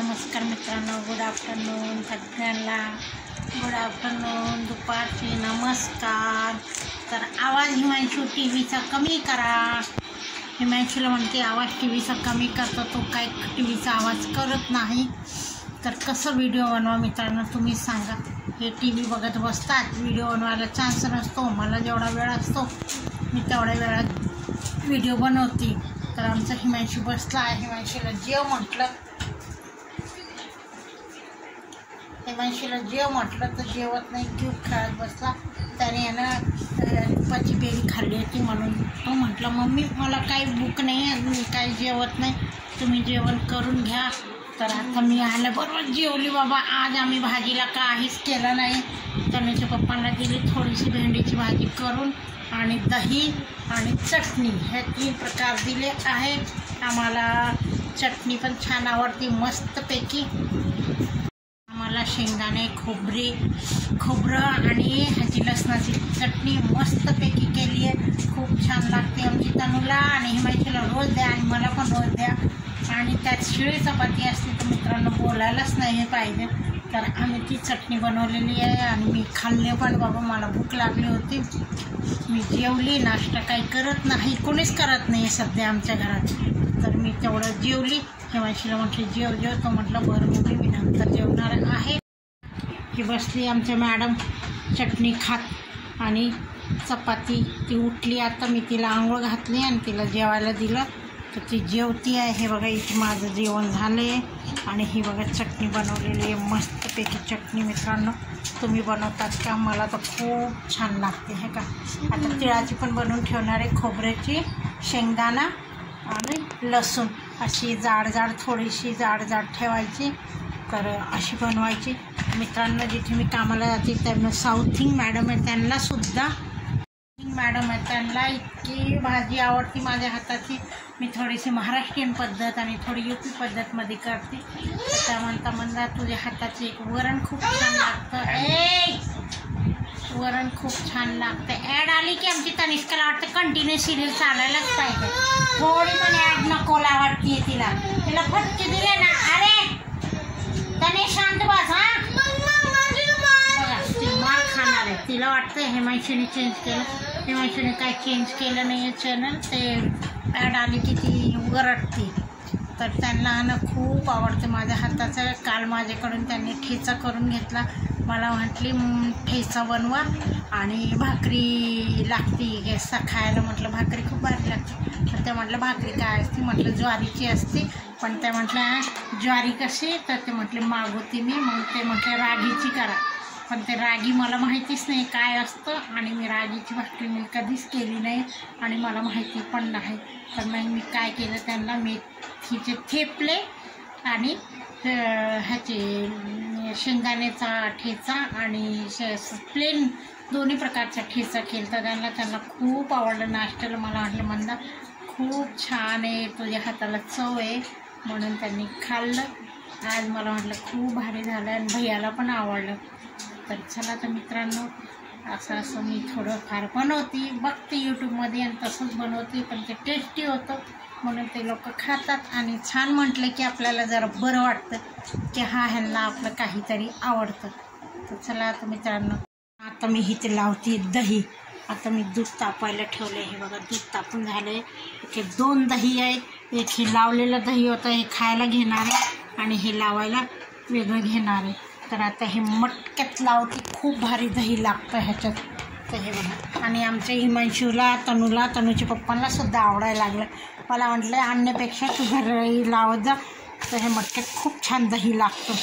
नमस्कार मित्रांनो, good afternoon सगळ्यांना. गुड आफ्टरनून, दुपारची नमस्कार. तर आवाज हिमांशू टी व्हीचा कमी करा. हिमांशूला म्हणते आवाज टी व्हीचा कमी करतो, तो काय टी व्हीचा आवाज करत नाही. तर कसं व्हिडिओ बनवा मित्रांनो तुम्ही सांगा. हे टी व्ही बघत बसतात, व्हिडिओ बनवायला चान्स नसतो. मला जेवढा वेळ असतो मी तेवढ्या वेळात व्हिडिओ बनवते. तर आमचा हिमांशू बसला आहे. हिमांशूला जेव म्हटलं तर जेवत नाही, क्यूब खेळत बसला. त्याने यानं पची बेरी खाल्ली होती म्हणून तो म्हटलं मम्मी मला काही भूक नाही आहे, मी काही जेवत नाही, तुम्ही जेवण करून घ्या. तर आता मी आल्याबरोबर जेवली बाबा. आज आम्ही भाजीला काहीच केलं नाही. तनुच्या पप्पांना दिली थोडीशी भेंडीची भाजी करून आणि दही आणि चटणी, हे 3 प्रकार दिले आहे. आम्हाला चटणी पण छान आवडते मस्तपैकी. आम्हाला शेंगदाणे खोबरं आणि ह्याची लसणाची चटणी मस्तपैकी केली आहे. खूप छान लागते आमची तनूला आणि हिमांशूला रोज द्या आणि मला पण रोज द्या. आणि त्यात शिळी चपाती असते तर मित्रांनो बोलायलाच नाही पाहिजे. तर आम्ही ती चटणी बनवलेली आहे आणि मी खाल्ले पण बाबा. मला भूक लागली होती, मी जेवली. नाश्ता काही करत नाही, कोणीच करत नाही सध्या आमच्या घरात. तर मी तेवढं जेवली. हिमांशूला म्हटलं जेव. तो म्हटलं बरं मम्मी मी नंतर जेवणार आहे. ही बसली आमच्या मॅडम चटणी खात आणि चपाती. ती उठली आता, मी तिला आंघोळ घातली आणि तिला जेवायला दिलं. तर ती जेवती आहे. हे बघा इथे माझं जेवण झालं आहे आणि ही बघा चटणी बनवलेली आहे मस्तपैकी चटणी. मित्रांनो तुम्ही बनवतात का? मला तर खूप छान लागते. हे का आता तिळाची पण बनवून ठेवणार आहे, खोबऱ्याची, शेंगदाणा आणि लसूण अशी जाड थोडीशी जाड ठेवायची. तर अशी बनवायची. मित्रांनो जिथे मी कामाला जाते त्यांना साऊथिंग मॅडम आहे, त्यांना इतकी भाजी आवडती माझ्या हाताची. मी थोडीशी महाराष्ट्रीयन पद्धत आणि थोडी UP पद्धतमध्ये करते. त्या म्हणता तुझ्या हाताचे एक वरण खूप छान लागतं. वरण खूप छान लागतं. ॲड आली की आमची तनिष्काला वाटतं कंटिन्यू सिरियल चालायलाच पाहिजे. थोडी पण ॲड नको वाटते तिला फटके दिले ना. अरे तने शांत बस. ती मार खाणार आहे. तिला वाटतं हिमांशूने चेंज केलं. हिमांशूने काय चेंज केलं नाही आहे चॅनल. ते ॲड आली की ती वरटते. तर त्यांना ना खूप आवडते माझ्या हाताचं. काल माझ्याकडून त्यांनी ठेचा करून घेतला. मला म्हटली ठेचा बनवा आणि भाकरी लागते खायला. म्हटलं भाकरी खूप भारी लागते. तर ते म्हटलं भाकरी काय असते? म्हटलं ज्वारीची असते. पण ते म्हटलं ज्वारी कशी? तर ते म्हटले मागवते मी. मग ते म्हटले रागीची करा. पण ते रागी मला माहितीच नाही काय असतं आणि मी रागीची भाकरी मी कधीच केली नाही आणि मला माहिती पण नाही. तर मग मी काय केलं, त्यांना मेथीचे थेपले आणि ह्याचे शेंगदाण्याचा ठेचा आणि प्लेन दोन्ही प्रकारचा ठेचा केला. तर त्यांना खूप आवडलं नाश्त्याला. मला म्हटलं मंदा खूप छान आहे, तुझ्या हाताला चव आहे, म्हणून त्यांनी खाल्लं. आज मला म्हटलं खूप भारी झालं आणि भैयाला पण आवडलं. तर चला तर मित्रांनो असं मी थोडंफार बनवते, बघते यूट्यूबमध्ये आणि तसंच बनवते. पण ते टेस्टी होतं म्हणून ते लोक खातात आणि छान म्हटलं की आपल्याला जरा बरं वाटतं की ह्यांना आपलं काहीतरी आवडतं. तर चला आता मित्रांनो आता मी इथे लावते दही. आता मी दूध तापायला ठेवलं. हे बघा दूध तापून झालं आहे. इथे 2 दही आहे. एक हे लावलेलं दही होतं, हे खायला घेणार आहे आणि हे लावायला वेगळं घेणार आहे. तर आता हे मटक्यात लावते. खूप भारी दही लागतं ह्याच्यात. तर हे बघा आणि आमच्या हिमांशूला तनूच्या पप्पांना सुद्धा आवडायला लागलं. मला म्हटलं आणण्यापेक्षा तू घरी लावत जा. तर हे मटक्यात खूप छान दही लागतं.